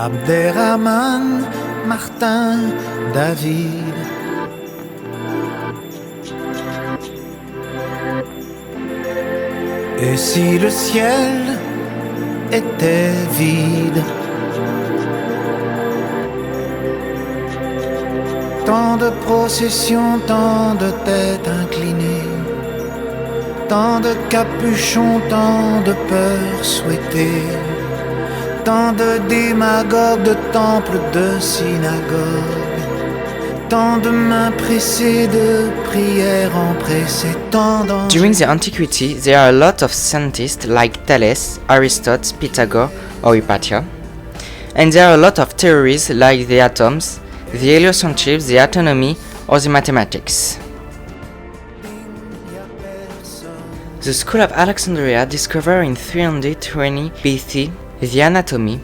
Abderrahman, Martin, David. Et si le ciel était vide? Tant de processions, tant de têtes inclinées, tant de capuchons, tant de peurs souhaitées, tant de démagogues, de temples, de synagogues, tant de mains pressées, de prières empressées, tant d'anges. During the antiquity, there are a lot of scientists like Thales, Aristotle, Pythagoras, or Hypatia, and there are a lot of theories like the atoms, the heliocentrism, the autonomy, or the mathematics. The School of Alexandria discovered in 320 BC the anatomy.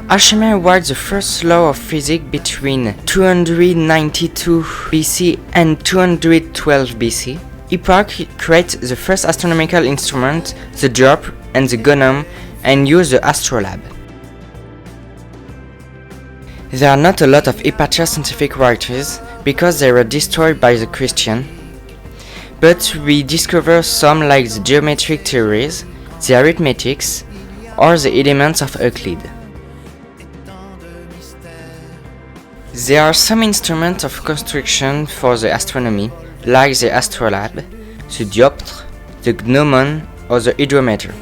Archimedes wrote the first law of physics between 292 BC and 212 BC. Hipparchus created the first astronomical instrument, the drop and the gnome, and used the astrolabe. There are not a lot of Hypatia scientific writers because they were destroyed by the Christians, but we discover some like the geometric theories, the arithmetics, or the elements of Euclid. There are some instruments of construction for the astronomy, like the astrolabe, the dioptre, the gnomon, or the hydrometer.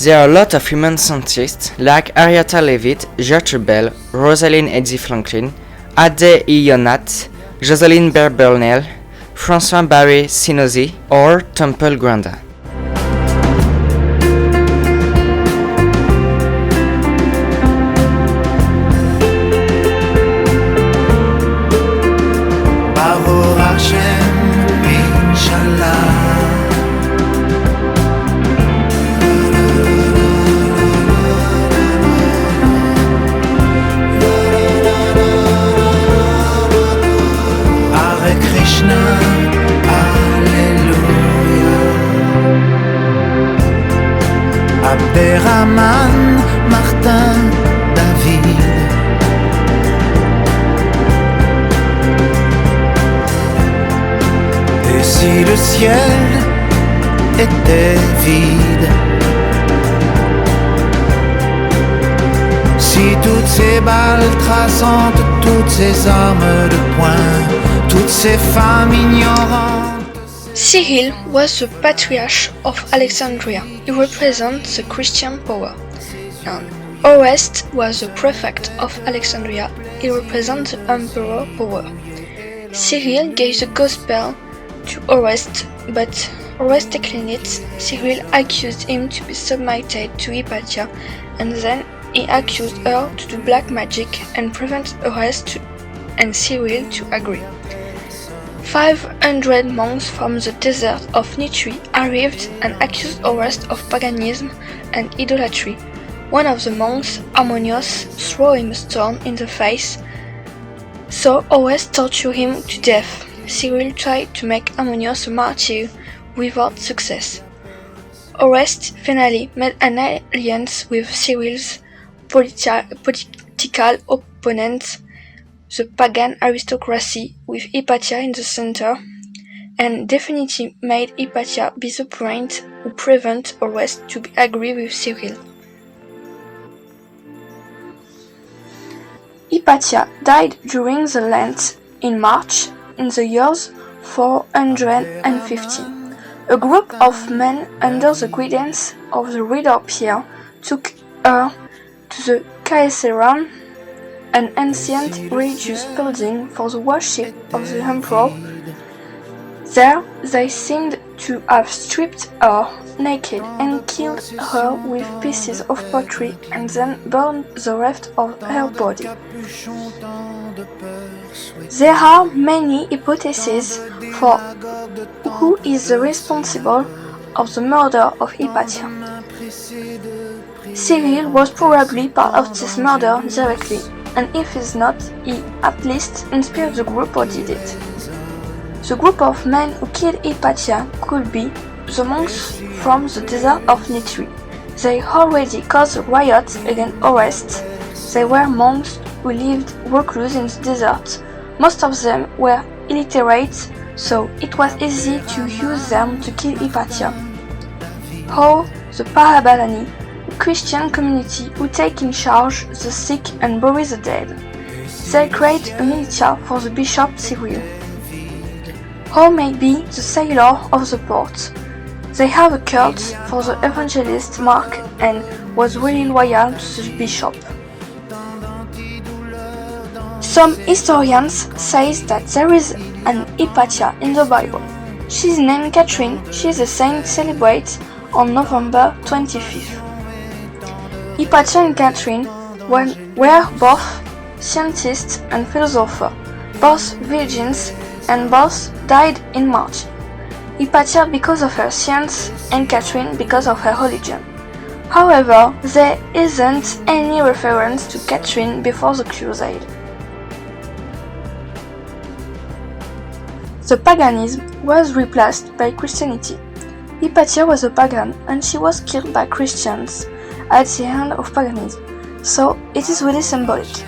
There are a lot of human scientists like Henrietta Leavitt, Gertrude Bell, Rosalind Eddy Franklin, Ade Ionat, Jocelyn Burnell, François Barré Sinozi, or Temple Grandin. Abderrahman, Martin, David. Et si le ciel était vide? Si toutes ces balles traçantes, toutes ces armes de poing, toutes ces femmes ignorantes. Cyril was the patriarch of Alexandria. He represents the Christian power. And Orest was the prefect of Alexandria. He represents the emperor power. Cyril gave the gospel to Orest, but Orest declined it. Cyril accused him to be submitted to Hypatia, and then he accused her to do black magic and prevent Orest and Cyril to agree. 500 monks from the desert of Nitri arrived and accused Orest of paganism and idolatry. One of the monks, Harmonius, threw him a stone in the face, so Orest tortured him to death. Cyril tried to make Harmonius a martyr without success. Orest finally made an alliance with Cyril's political opponent, the pagan aristocracy, with Hypatia in the center, and definitely made Hypatia be the point who prevent Orest to agree with Cyril. Hypatia died during the Lent in March in the years 415. A group of men under the guidance of the reader Pierre took her to the Caesareum, an ancient religious building for the worship of the emperor. There they seemed to have stripped her naked and killed her with pieces of pottery and then burned the rest of her body. There are many hypotheses for who is responsible of the murder of Hypatia. Cyril was probably part of this murder directly, and if he's not, he at least inspired the group who did it. The group of men who killed Hypatia could be the monks from the desert of Nitri. They already caused a riot against Orest. They were monks who lived recluse in the desert. Most of them were illiterate, so it was easy to use them to kill Hypatia. How the Parabalani, a Christian community who take in charge the sick and bury the dead. They create a militia for the bishop Cyril. How may be the sailor of the port. They have a cult for the evangelist Mark and was really loyal to the bishop. Some historians say that there is an Hypatia in the Bible. She is named Catherine. She is a saint celebrated on November 25th. Hypatia and Catherine were both scientists and philosophers, both virgins, and both died in March. Hypatia because of her science and Catherine because of her religion. However, there isn't any reference to Catherine before the Crusade. The paganism was replaced by Christianity. Hypatia was a pagan and she was killed by Christians at the end of paganism, so it is really symbolic.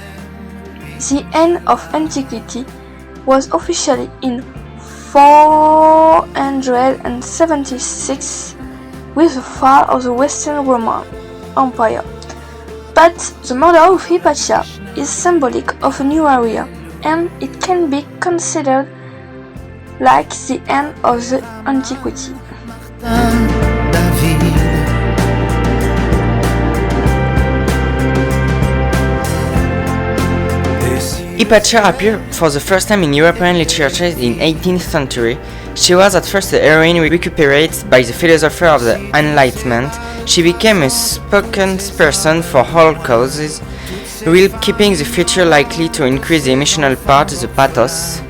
The end of antiquity was officially in 476 with the fall of the Western Roman Empire. But the murder of Hypatia is symbolic of a new era, and it can be considered like the end of the antiquity. Hypatia appeared for the first time in European literature in 18th century. She was at first a heroine recuperated by the philosopher of the Enlightenment. She became a spokesperson for all causes, while keeping the future likely to increase the emotional part, the pathos.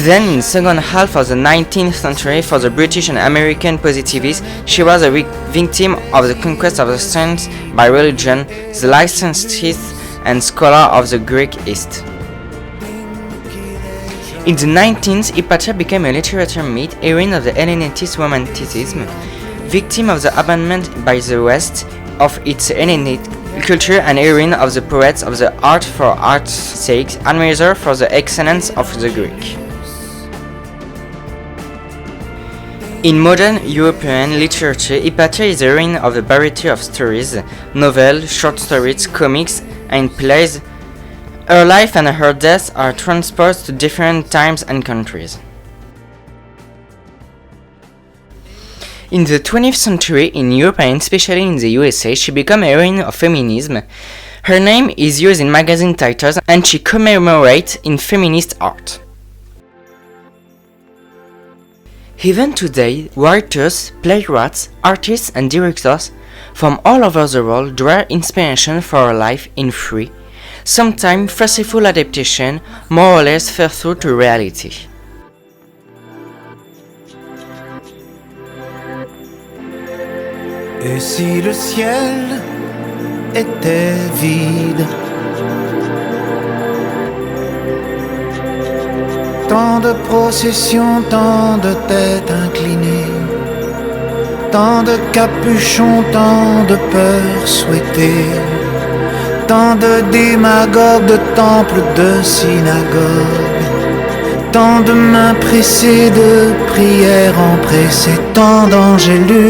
Then in the second half of the 19th century, for the British and American positivists, she was a victim of the conquest of the saints by religion, the licentious and scholar of the Greek East. In the 19th, Hypatia became a literary myth, heroine of the Hellenistic Romanticism, victim of the abandonment by the West of its Hellenic culture and heroine of the poets of the art for art's sake, admirer for the excellence of the Greek. In modern European literature, Hypatia is the heroine of a variety of stories, novels, short stories, comics, and plays. Her life and her death are transposed to different times and countries. In the 20th century, in Europe and especially in the USA, she became a heroine of feminism. Her name is used in magazine titles and she commemorates in feminist art. Even today, writers, playwrights, artists and directors from all over the world draw inspiration for her life in free, sometimes fanciful adaptation, more or less faithful to reality. Et si le ciel était vide? Tant de processions, tant de têtes inclinées, tant de capuchons, tant de peurs souhaitées, tant de démagogues, de temples, de synagogues, tant de mains pressées, de prières empressées, tant d'angélus